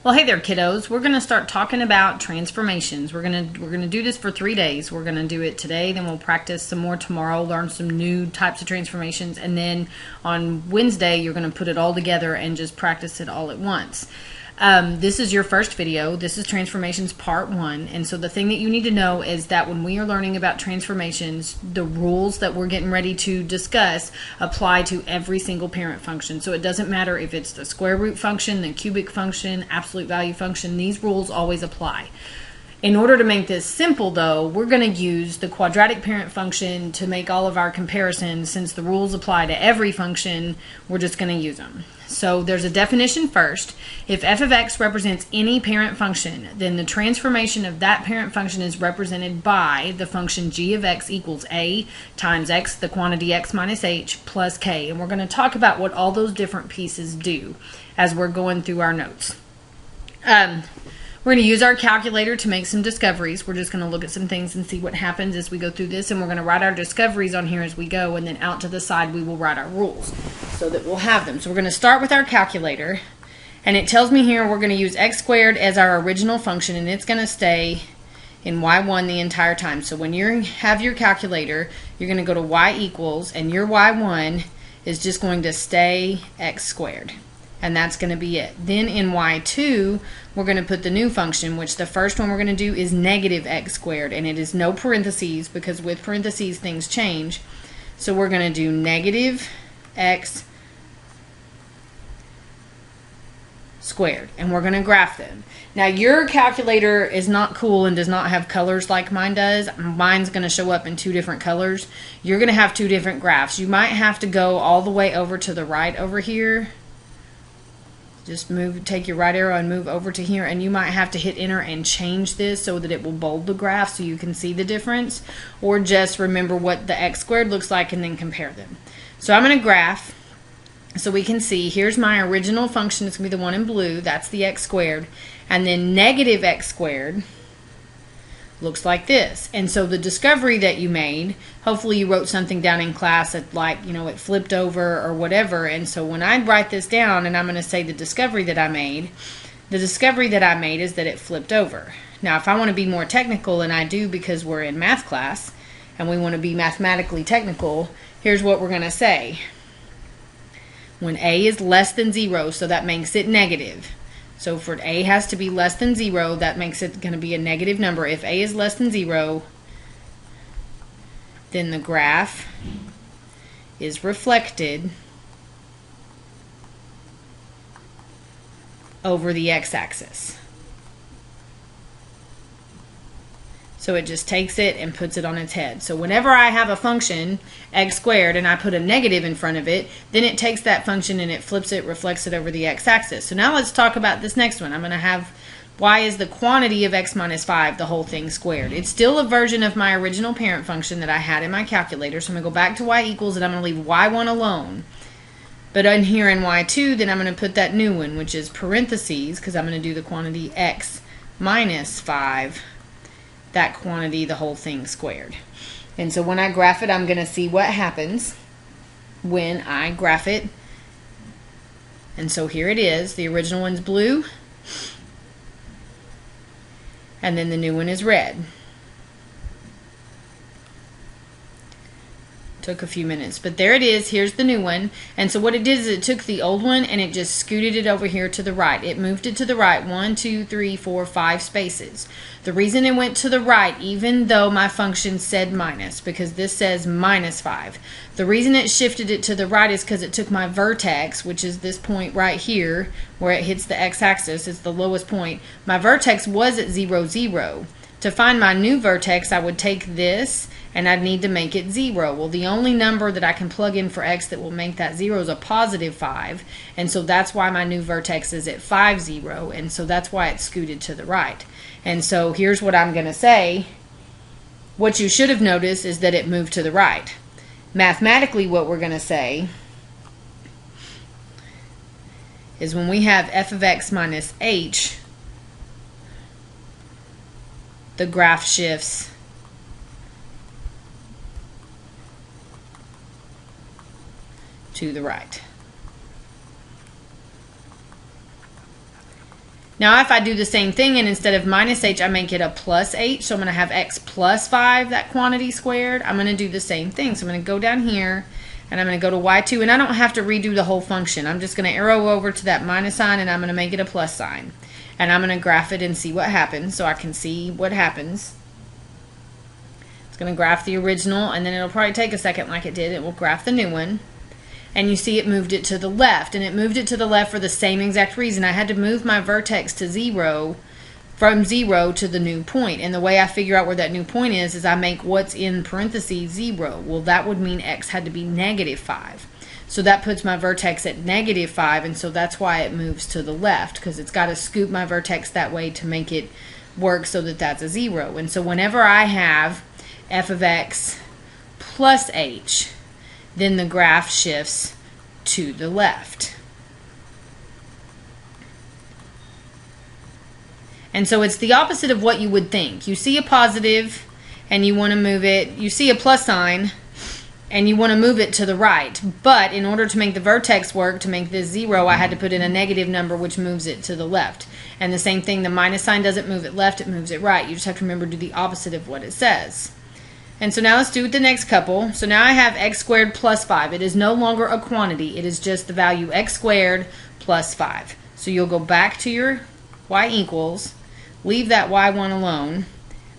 Well, hey there, kiddos. We're going to start talking about transformations. We're going to do this for 3 days. We're going to do it today, then we'll practice some more tomorrow, learn some new types of transformations, and then on Wednesday you're going to put it all together and just practice it all at once. This is your first video. This is Transformations Part 1. And so the thing that you need to know is that when we are learning about transformations, the rules that we're getting ready to discuss apply to every single parent function. So it doesn't matter if it's the square root function, the cubic function, absolute value function, these rules always apply. In order to make this simple, though, we're going to use the quadratic parent function to make all of our comparisons. Since the rules apply to every function, we're just going to use them. So there's a definition first. If f of x represents any parent function, then the transformation of that parent function is represented by the function g of x equals a times x, the quantity x minus h, plus k. And we're going to talk about what all those different pieces do as we're going through our notes. We're going to use our calculator to make some discoveries. We're just going to look at some things and see what happens as we go through this, and we're going to write our discoveries on here as we go, and then out to the side we will write our rules so that we'll have them. So we're going to start with our calculator, and it tells me here we're going to use x squared as our original function, and it's going to stay in y1 the entire time. So when you have your calculator, you're going to go to y equals, and your y1 is just going to stay x squared. And that's going to be it. Then in y2, we're going to put the new function, which the first one we're going to do is negative x squared. And it is no parentheses because with parentheses things change. So we're going to do negative x squared. And we're going to graph them. Now your calculator is not cool and does not have colors like mine does. Mine's going to show up in 2 different colors. You're going to have 2 different graphs. You might have to go all the way over to the right over here. Just take your right arrow and move over to here, and you might have to hit enter and change this so that it will bold the graph so you can see the difference, or just remember what the x squared looks like and then compare them. So I'm going to graph so we can see. Here's my original function. It's going to be the one in blue. That's the x squared. And then negative x squared looks like this. And so the discovery that you made, hopefully you wrote something down in class that, like, you know, it flipped over or whatever. And so when I write this down and I'm going to say the discovery that I made, the discovery that I made is that it flipped over. Now if I want to be more technical, and I do because we're in math class and we want to be mathematically technical, here's what we're going to say. When a is less than 0, so that makes it negative. So for a has to be less than 0, that makes it going to be a negative number. If a is less than 0, then the graph is reflected over the x-axis. So it just takes it and puts it on its head. So whenever I have a function, x squared, and I put a negative in front of it, then it takes that function and it flips it, reflects it over the x-axis. So now let's talk about this next one. I'm going to have y is the quantity of x minus 5, the whole thing squared. It's still a version of my original parent function that I had in my calculator. So I'm going to go back to y equals, and I'm going to leave y1 alone. But in here in y2, then I'm going to put that new one, which is parentheses, because I'm going to do the quantity x minus 5, that quantity, the whole thing squared. And so when I graph it, I'm going to see what happens when I graph it. And so here it is. The original one's blue, and then the new one is red. Took a few minutes, but there it is. Here's the new one. And so what it did is it took the old one and it just scooted it over here to the right. It moved it to the right 1, 2, 3, 4, 5 spaces. The reason it went to the right, even though my function said minus, because this says minus 5, the reason it shifted it to the right is because it took my vertex, which is this point right here where it hits the x-axis. It's the lowest point. My vertex was at 0, 0. To find my new vertex, I would take this and I'd need to make it 0. Well, the only number that I can plug in for x that will make that 0 is a positive 5, and so that's why my new vertex is at 5, 0, and so that's why it's scooted to the right. And so here's what I'm going to say. What you should have noticed is that it moved to the right. Mathematically, what we're going to say is when we have f of x minus h, the graph shifts to the right. Now if I do the same thing and instead of minus h, I make it a plus h, so I'm going to have x plus 5, that quantity squared, I'm going to do the same thing. So I'm going to go down here, and I'm going to go to y2, and I don't have to redo the whole function. I'm just going to arrow over to that minus sign, and I'm going to make it a plus sign. And I'm going to graph it and see what happens, so I can see what happens. It's going to graph the original, and then it'll probably take a second like it did. It will graph the new one. And you see it moved it to the left, and it moved it to the left for the same exact reason. I had to move my vertex to 0, from 0 to the new point. And the way I figure out where that new point is I make what's in parentheses 0. Well, that would mean x had to be negative 5. So that puts my vertex at negative 5, and so that's why it moves to the left, because it's got to scoop my vertex that way to make it work so that that's a 0. And so whenever I have f of x plus h, then the graph shifts to the left. And so it's the opposite of what you would think. You see a positive and you want to move it. You see a plus sign and you want to move it to the right. But in order to make the vertex work, to make this 0, I had to put in a negative number, which moves it to the left. And the same thing, the minus sign doesn't move it left, it moves it right. You just have to remember to do the opposite of what it says. And so now let's do the next couple. So now I have x squared plus 5. It is no longer a quantity. It is just the value x squared plus 5. So you'll go back to your y equals, leave that y1 alone.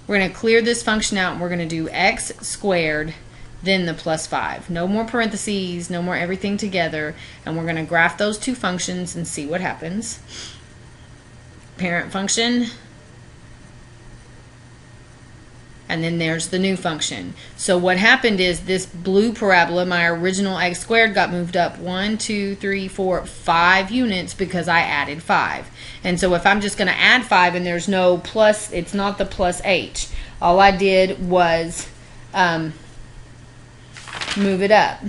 We're going to clear this function out, and we're going to do x squared, then the plus 5. No more parentheses, no more everything together. And we're going to graph those two functions and see what happens. Parent function. And then there's the new function. So what happened is this blue parabola, my original x squared, got moved up 5 units because I added 5. And so if I'm just going to add 5 and there's no plus, it's not the plus h. All I did was move it up.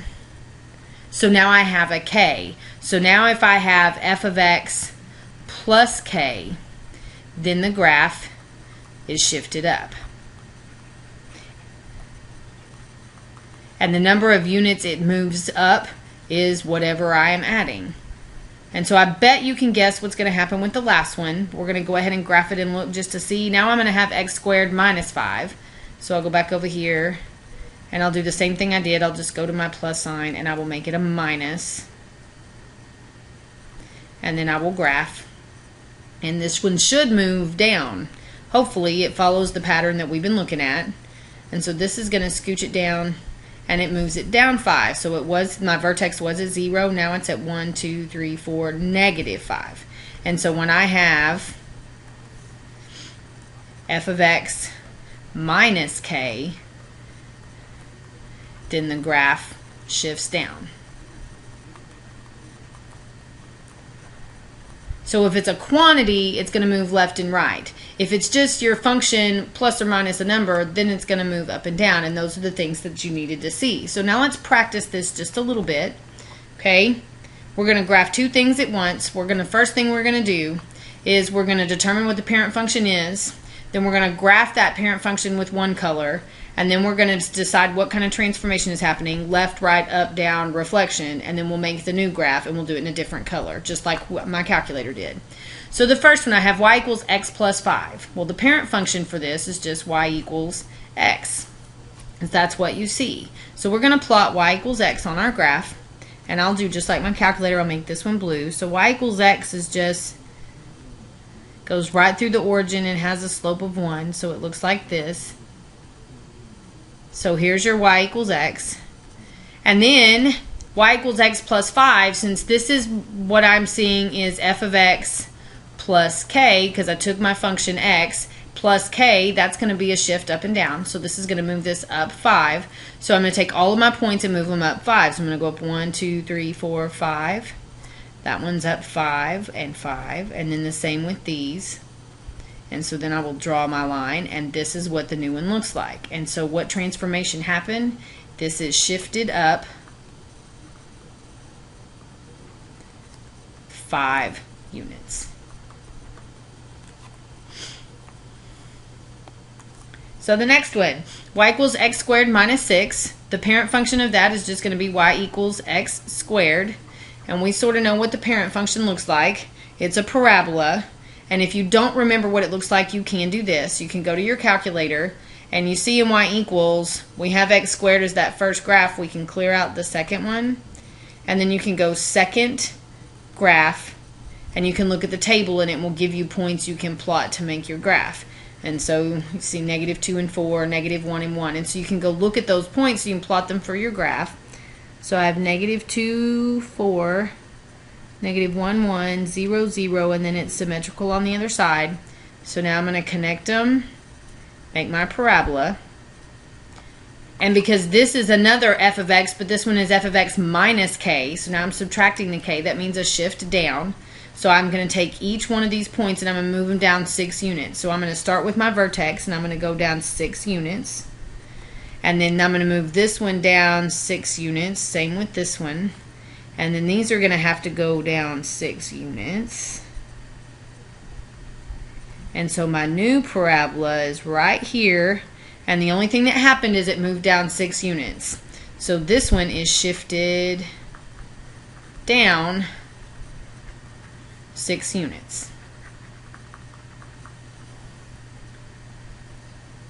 So now I have a k. So now if I have f of x plus k, then the graph is shifted up. And the number of units it moves up is whatever I am adding. And so I bet you can guess what's going to happen with the last one. We're going to go ahead and graph it and look just to see. Now I'm going to have x squared minus 5. So I'll go back over here and I'll do the same thing I did. I'll just go to my plus sign and I will make it a minus. And then I will graph. And this one should move down. Hopefully it follows the pattern that we've been looking at. And so this is going to scooch it down. And it moves it down 5. So it was, my vertex was at 0. Now it's at 1, 2, 3, 4, negative 5. And so when I have f of x minus k, then the graph shifts down. So if it's a quantity, it's going to move left and right. If it's just your function plus or minus a number, then it's going to move up and down, and those are the things that you needed to see. So now let's practice this just a little bit. Okay, we're going to graph two things at once. First thing we're going to do is we're going to determine what the parent function is. Then we're going to graph that parent function with one color, and then we're going to decide what kind of transformation is happening, left, right, up, down, reflection, and then we'll make the new graph and we'll do it in a different color, just like what my calculator did. So the first one, I have y equals x plus 5. Well, the parent function for this is just y equals x. That's what you see. So we're going to plot y equals x on our graph, and I'll do just like my calculator. I'll make this one blue. So y equals x is just goes right through the origin and has a slope of 1, so it looks like this. So here's your y equals x. And then y equals x plus 5, since this is what I'm seeing is f of x plus k, because I took my function x plus k, that's going to be a shift up and down. So this is going to move this up 5. So I'm going to take all of my points and move them up 5. So I'm going to go up 1, 2, 3, 4, 5. That one's up 5 and 5, and then the same with these. And so then I will draw my line, and this is what the new one looks like. And so what transformation happened? This is shifted up 5 units. So the next one, y equals x squared minus 6. The parent function of that is just going to be y equals x squared. And we sort of know what the parent function looks like. It's a parabola. And if you don't remember what it looks like, you can do this. You can go to your calculator, and you see in y equals, we have x squared as that first graph. We can clear out the second one, and then you can go second graph, and you can look at the table, and it will give you points you can plot to make your graph. And so you see -2 and 4, -1 and 1. And so you can go look at those points, so you can plot them for your graph. So I have -2, 4, -1, 1, 0, 0, and then it's symmetrical on the other side. So now I'm going to connect them, make my parabola. And because this is another f of x, but this one is f of x minus k, so now I'm subtracting the k, that means a shift down. So I'm going to take each one of these points and I'm going to move them down 6 units. So I'm going to start with my vertex and I'm going to go down 6 units. And then I'm going to move this one down 6 units, same with this one. And then these are going to have to go down 6 units. And so my new parabola is right here. And the only thing that happened is it moved down 6 units. So this one is shifted down 6 units.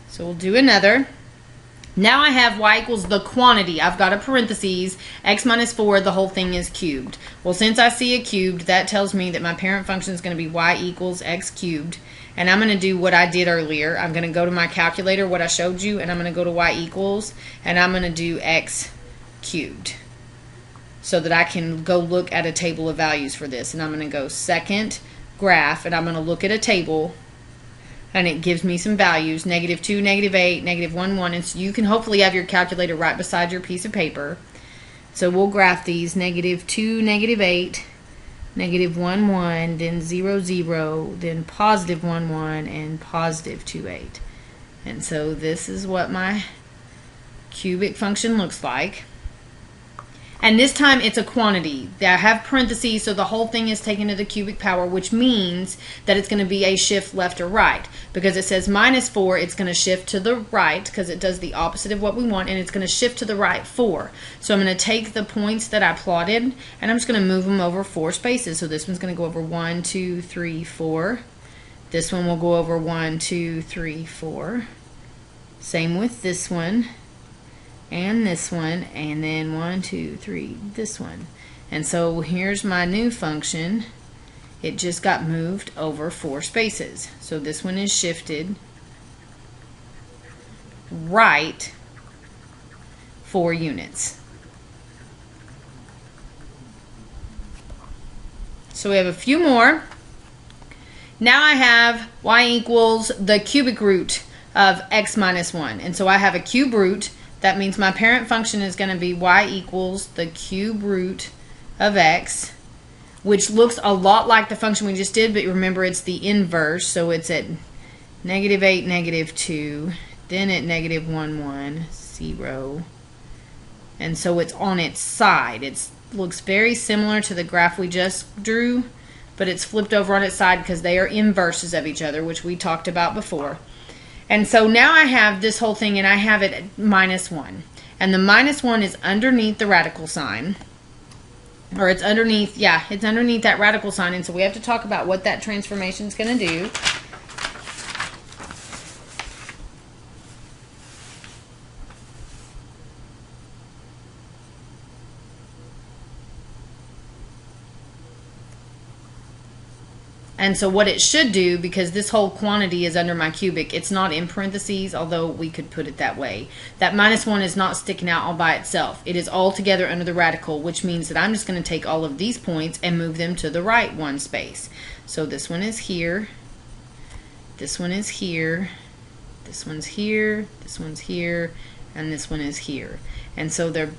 So we'll do another. Now I have y equals the quantity. I've got a parentheses, x minus 4, the whole thing is cubed. Well, since I see a cubed, that tells me that my parent function is going to be y equals x cubed. And I'm going to do what I did earlier. I'm going to go to my calculator, what I showed you, and I'm going to go to y equals, and I'm going to do x cubed, so that I can go look at a table of values for this. And I'm going to go second graph, and I'm going to look at a table, and it gives me some values, -2, -8, -1, 1, and so you can hopefully have your calculator right beside your piece of paper. So we'll graph these, -2, -8, -1, 1, then 0, 0, then +1, 1, and +2, 8. And so this is what my cubic function looks like. And this time it's a quantity. I have parentheses, so the whole thing is taken to the cubic power, which means that it's going to be a shift left or right. Because it says -4, it's going to shift to the right, because it does the opposite of what we want, and it's going to shift to the right 4. So I'm going to take the points that I plotted, and I'm just going to move them over 4 spaces. So this one's going to go over 1, 2, 3, 4. This one will go over 1, 2, 3, 4. Same with this one. And this one, and then 1, 2, 3, this one. And so here's my new function. It just got moved over 4 spaces. So this one is shifted right 4 units. So we have a few more. Now I have y equals the cubic root of x minus 1. And so I have a cube root. That means my parent function is going to be y equals the cube root of x, which looks a lot like the function we just did, but remember it's the inverse, so it's at -8, -2, then at -1, 1, 0, and so it's on its side. It looks very similar to the graph we just drew, but it's flipped over on its side because they are inverses of each other, which we talked about before. And so now I have this whole thing, and I have it at -1. And the -1 is underneath the radical sign. Or it's underneath, yeah, it's underneath that radical sign. And so we have to talk about what that transformation is going to do. And so what it should do, because this whole quantity is under my cubic, it's not in parentheses, although we could put it that way. That -1 is not sticking out all by itself. It is all together under the radical, which means that I'm just going to take all of these points and move them to the right 1 space. So this one is here, this one is here, this one's here, this one's here, and this one is here. And so they're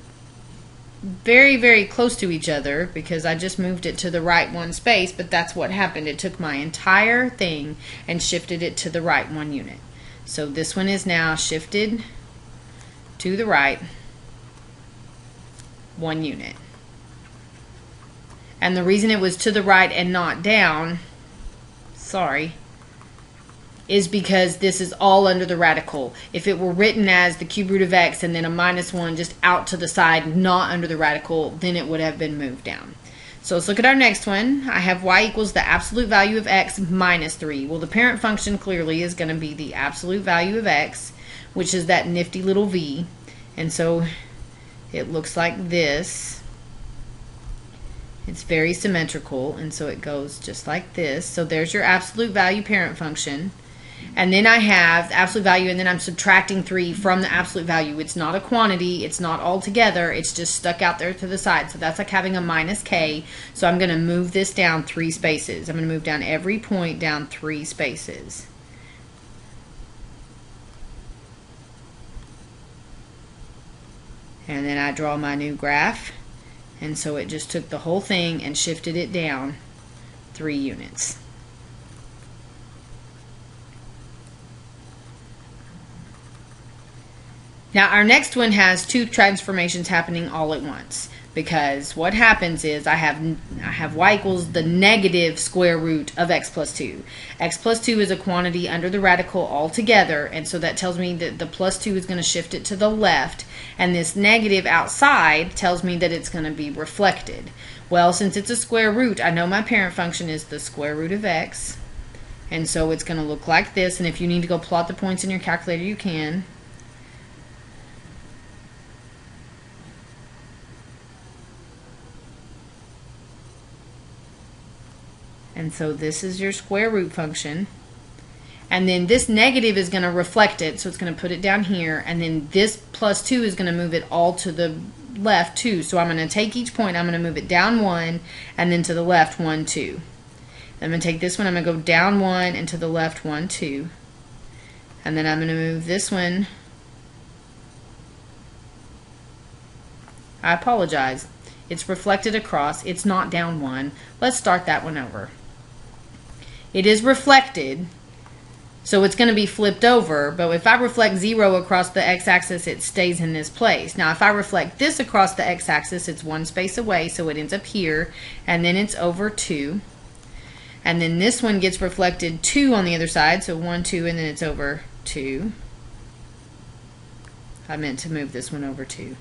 very, very close to each other because I just moved it to the right 1 space, but that's what happened. It took my entire thing and shifted it to the right 1 unit. So this one is now shifted to the right 1 unit. And the reason it was to the right and not down, sorry, is because this is all under the radical. If it were written as the cube root of x and then a -1 just out to the side, not under the radical, then it would have been moved down. So let's look at our next one. I have y equals the absolute value of x minus 3. Well, the parent function clearly is going to be the absolute value of x, which is that nifty little v. And so it looks like this. It's very symmetrical, and so it goes just like this. So there's your absolute value parent function. And then I have the absolute value, and then I'm subtracting 3 from the absolute value. It's not a quantity. It's not all together. It's just stuck out there to the side. So that's like having a minus k. So I'm going to move this down 3 spaces. I'm going to move down every point down 3 spaces. And then I draw my new graph. And so it just took the whole thing and shifted it down 3 units. Now our next one has 2 transformations happening all at once, because what happens is I have y equals the negative square root of x plus 2. X plus 2 is a quantity under the radical altogether, and so that tells me that the plus 2 is going to shift it to the left, and this negative outside tells me that it's going to be reflected. Well, since it's a square root, I know my parent function is the square root of x, and so it's going to look like this. And if you need to go plot the points in your calculator, you can. And so this is your square root function. And then this negative is going to reflect it, so it's going to put it down here. And then this plus 2 is going to move it all to the left, 2. So I'm going to take each point, I'm going to move it down 1, and then to the left 1, 2. I'm going to take this one, I'm going to go down 1, and to the left 1, 2. And then I'm going to move this one. I apologize. It's reflected across. It's not down 1. Let's start that one over. It is reflected, so it's going to be flipped over, but if I reflect 0 across the x-axis, it stays in this place. Now if I reflect this across the x-axis, it's 1 space away, so it ends up here, and then it's over 2. And then this one gets reflected 2 on the other side, so 1, 2, and then it's over 2. I meant to move this one over 2.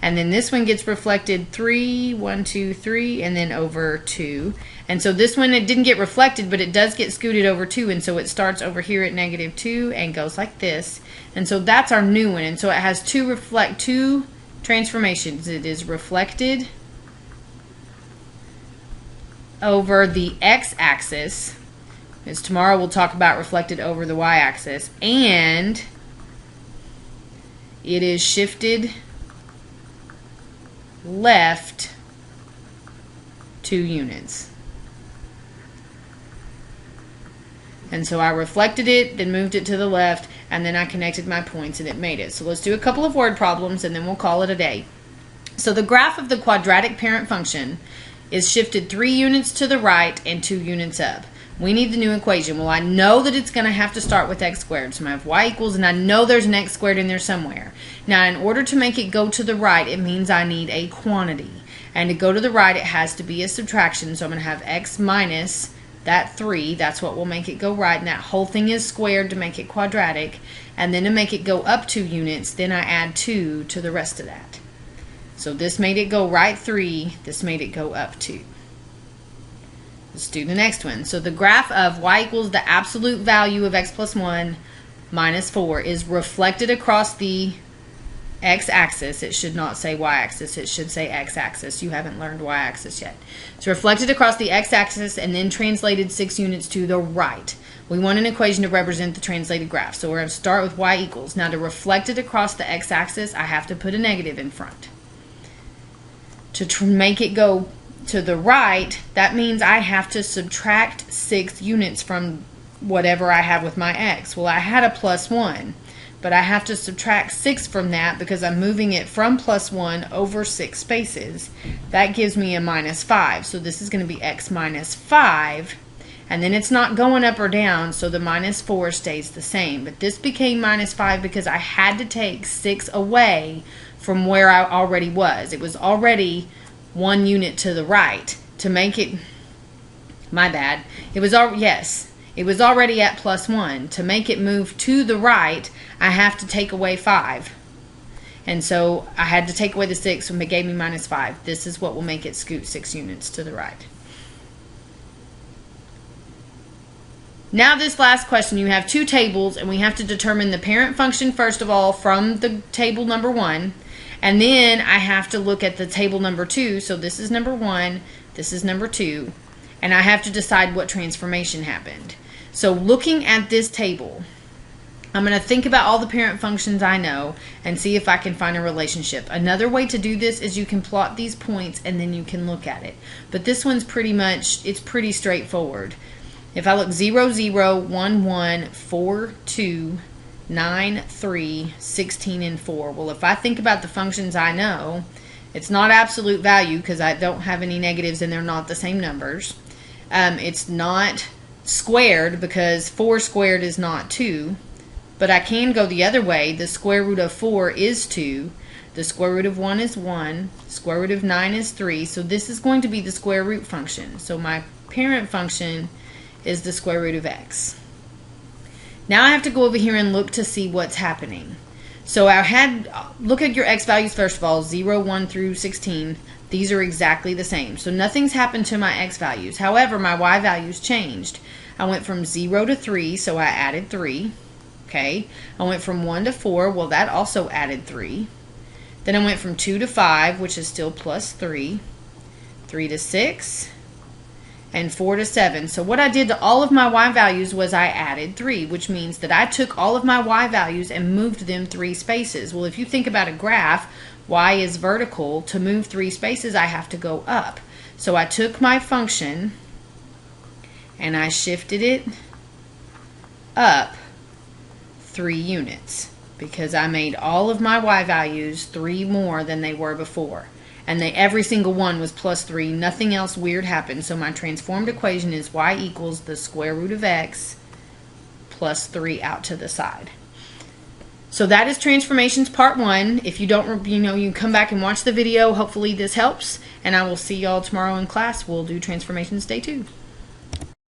And then this one gets reflected 3, 1, 2, 3, and then over 2. And so this one, it didn't get reflected, but it does get scooted over 2, and so it starts over here at negative 2 and goes like this. And so that's our new one. And so it has two transformations. It is reflected over the x-axis, as tomorrow we'll talk about reflected over the y-axis, and it is shifted left 2 units. And so I reflected it, then moved it to the left, and then I connected my points and it made it. So let's do a couple of word problems and then we'll call it a day. So the graph of the quadratic parent function is shifted 3 units to the right and 2 units up. We need the new equation. Well, I know that it's going to have to start with x squared. So I have y equals, and I know there's an x squared in there somewhere. Now, in order to make it go to the right, it means I need a quantity. And to go to the right, it has to be a subtraction. So I'm going to have x minus that 3. That's what will make it go right. And that whole thing is squared to make it quadratic. And then to make it go up 2 units, then I add 2 to the rest of that. So this made it go right 3. This made it go up 2. Let's do the next one. So the graph of y equals the absolute value of x plus 1 minus 4 is reflected across the x-axis. It should not say y-axis. It should say x-axis. You haven't learned y-axis yet. It's reflected across the x-axis and then translated 6 units to the right. We want an equation to represent the translated graph. So we're going to start with y equals. Now to reflect it across the x-axis, I have to put a negative in front. To make it go to the right, that means I have to subtract 6 units from whatever I have with my x. Well, I had a plus 1, but I have to subtract 6 from that because I'm moving it from plus 1 over 6 spaces. That gives me a minus 5. So this is going to be x minus 5, and then it's not going up or down, so the minus 4 stays the same. But this became minus 5 because I had to take 6 away from where I already was. It was already 1 unit to the right. To make it, my bad, it was already at plus 1. To make it move to the right, I have to take away 5. And so I had to take away the 6, and it gave me minus 5. This is what will make it scoot 6 units to the right. Now this last question, you have 2 tables, and we have to determine the parent function first of all from the table number 1, and then I have to look at the table number 2. So this is number 1, this is number 2, and I have to decide what transformation happened. So looking at this table, I'm going to think about all the parent functions I know and see if I can find a relationship. Another way to do this is you can plot these points and then you can look at it. But this one's pretty much, it's pretty straightforward. If I look 0, 0, 1, 1, 4, 2, 9, 3, 16, and 4. Well, if I think about the functions I know, it's not absolute value because I don't have any negatives and they're not the same numbers. It's not squared because 4 squared is not 2. But I can go the other way. The square root of 4 is 2. The square root of 1 is 1. Square root of 9 is 3. So this is going to be the square root function. So my parent function is the square root of x. Now I have to go over here and look to see what's happening. So look at your x values first of all, 0, 1 through 16. These are exactly the same. So nothing's happened to my x values. However, my y values changed. I went from 0 to 3, so I added 3. Okay, I went from 1 to 4, well that also added 3. Then I went from 2 to 5, which is still plus 3, 3 to 6, and 4 to 7. So what I did to all of my y values was I added 3, which means that I took all of my y values and moved them 3 spaces. Well, if you think about a graph, y is vertical. To move 3 spaces, I have to go up. So I took my function and I shifted it up 3 units because I made all of my y values 3 more than they were before. And every single one was plus 3. Nothing else weird happened. So my transformed equation is y equals the square root of x plus 3 out to the side. So that is transformations part 1. If you don't, you can come back and watch the video. Hopefully this helps. And I will see y'all tomorrow in class. We'll do transformations day 2.